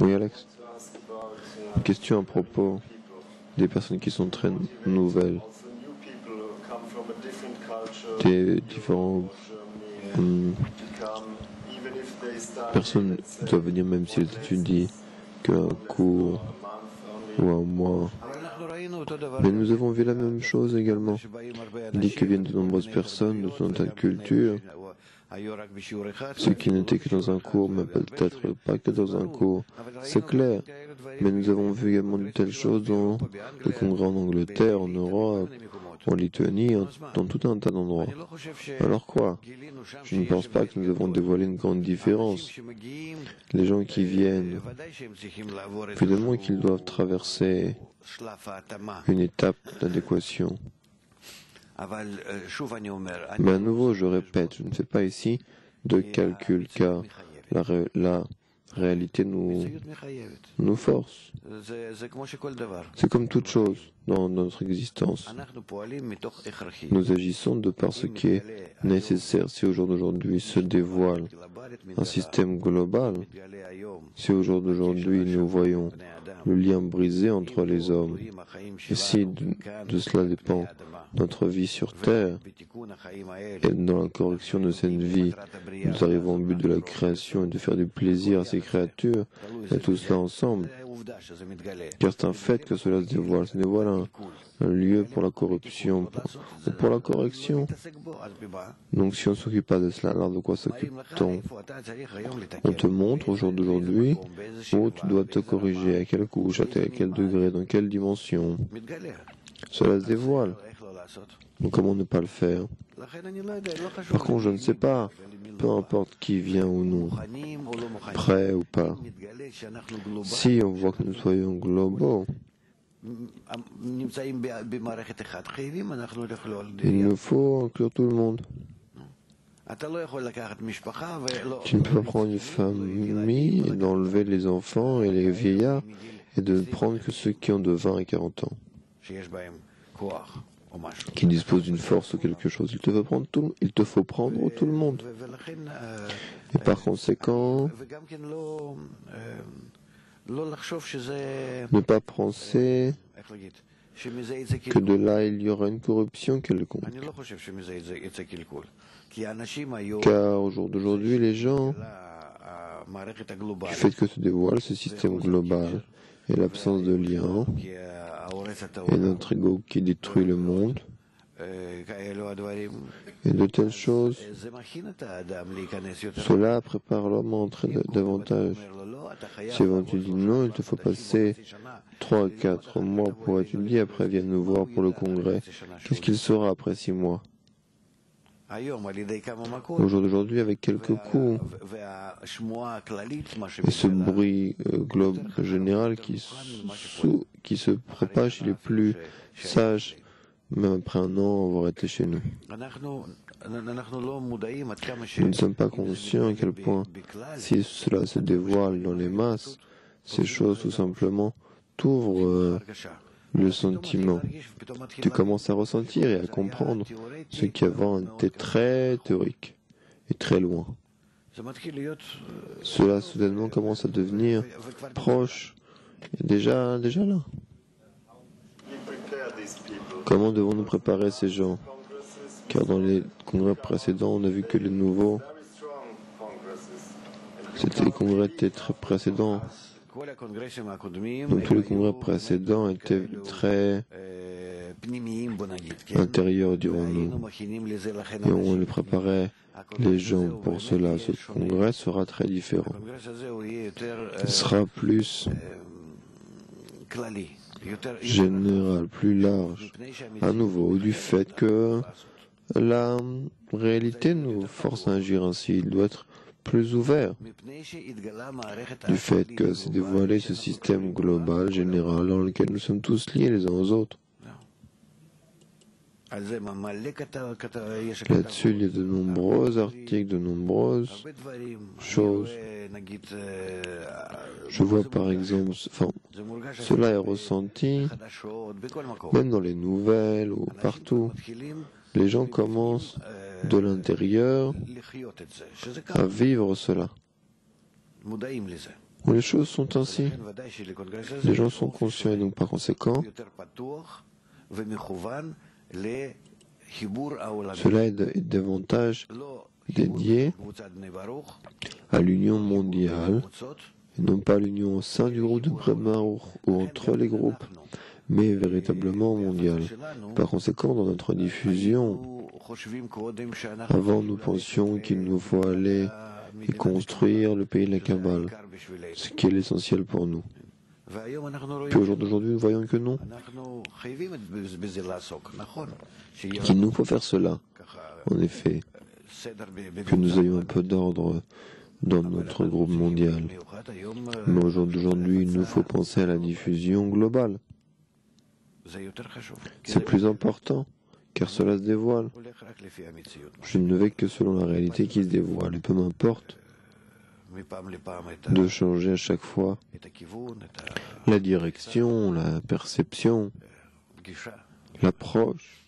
Oui, Alex. Une question à propos des personnes qui sont très nouvelles, des différentes personnes doivent venir même s'ils étudient qu'un cours ou un mois. Mais nous avons vu la même chose également. Il dit que viennent de nombreuses personnes de toute une culture, ceux qui n'étaient que dans un cours, mais peut-être pas que dans un cours. C'est clair. Mais nous avons vu également de telles choses dans le congrès en Angleterre, en Europe, en Lituanie, dans tout un tas d'endroits. Alors quoi? Je ne pense pas que nous avons dévoilé une grande différence. Les gens qui viennent, évidemment qu'ils doivent traverser une étape d'adéquation. Mais à nouveau, je répète, je ne fais pas ici de calcul, car la réalité nous force. C'est comme toute chose dans notre existence. Nous agissons de par ce qui est nécessaire. Si au jour d'aujourd'hui se dévoile un système global, si au jour d'aujourd'hui nous voyons le lien brisé entre les hommes, et si de cela dépend notre vie sur Terre, et dans la correction de cette vie, nous arrivons au but de la création et de faire du plaisir à ces créatures, et tout cela ensemble. Car c'est un fait que cela se dévoile un lieu pour la corruption, pour la correction. Donc si on ne s'occupe pas de cela, alors de quoi s'occupe-t-on? On te montre au jour d'aujourd'hui où tu dois te corriger, à quelle couche, à quel degré, dans quelle dimension. Cela se dévoile. Donc comment ne pas le faire? Par contre, je ne sais pas, peu importe qui vient ou non, prêt ou pas. Si on voit que nous soyons globaux, il nous faut inclure tout le monde. Tu ne peux pas prendre une famille et d'enlever les enfants et les vieillards et de ne prendre que ceux qui ont de 20 à 40 ans, qui disposent d'une force ou quelque chose. Il te faut prendre tout le monde. Et par conséquent, ne pas penser que de là il y aura une corruption quelconque. Car au jour d'aujourd'hui, les gens, du fait que se dévoile ce système global et l'absence de lien, et notre ego qui détruit le monde, et de telles choses, cela prépare l'homme à entrer davantage. Si on te dit non, il te faut passer 3 à 4 mois pour étudier, après viens nous voir pour le congrès. Qu'est-ce qu'il sera après 6 mois? Au jour d'aujourd'hui, avec quelques coups, et ce bruit général qui se propage, il est plus sage, même après un an, avoir été chez nous. Nous ne sommes pas conscients à quel point, si cela se dévoile dans les masses, ces choses tout simplement t'ouvrent le sentiment. Tu commences à ressentir et à comprendre ce qui avant était très théorique et très loin. Cela soudainement commence à devenir proche et déjà là. Comment devons-nous préparer ces gens? Car dans les congrès précédents, on a vu que les nouveaux, les congrès étaient très précédents. Donc tous les congrès précédents étaient très intérieurs, dirons-nous. Et on les préparait les gens pour cela. Ce congrès sera très différent. Il sera plus général, plus large. À nouveau, du fait que la réalité nous force à agir ainsi. Il doit être plus ouvert. Du fait que c'est dévoilé ce système global, général, dans lequel nous sommes tous liés les uns aux autres. Là-dessus, il y a de nombreux articles, de nombreuses choses. Je vois par exemple, cela est ressenti même dans les nouvelles ou partout. Les gens commencent de l'intérieur à vivre cela. où les choses sont ainsi. Les gens sont conscients et donc par conséquent, cela est davantage dédié à l'union mondiale, et non pas l'union au sein du groupe de Bnei Baruch ou entre les groupes, mais véritablement mondiale. Par conséquent, dans notre diffusion, avant nous pensions qu'il nous faut aller et construire le pays de la Kabbale, ce qui est l'essentiel pour nous. Puis au jour d'aujourd'hui, nous voyons que non, qu'il nous faut faire cela. En effet, que nous ayons un peu d'ordre dans notre groupe mondial. Mais au jour d'aujourd'hui, il nous faut penser à la diffusion globale. C'est plus important, car cela se dévoile. Je ne vais que selon la réalité qui se dévoile, et peu m'importe de changer à chaque fois la direction, la perception, l'approche.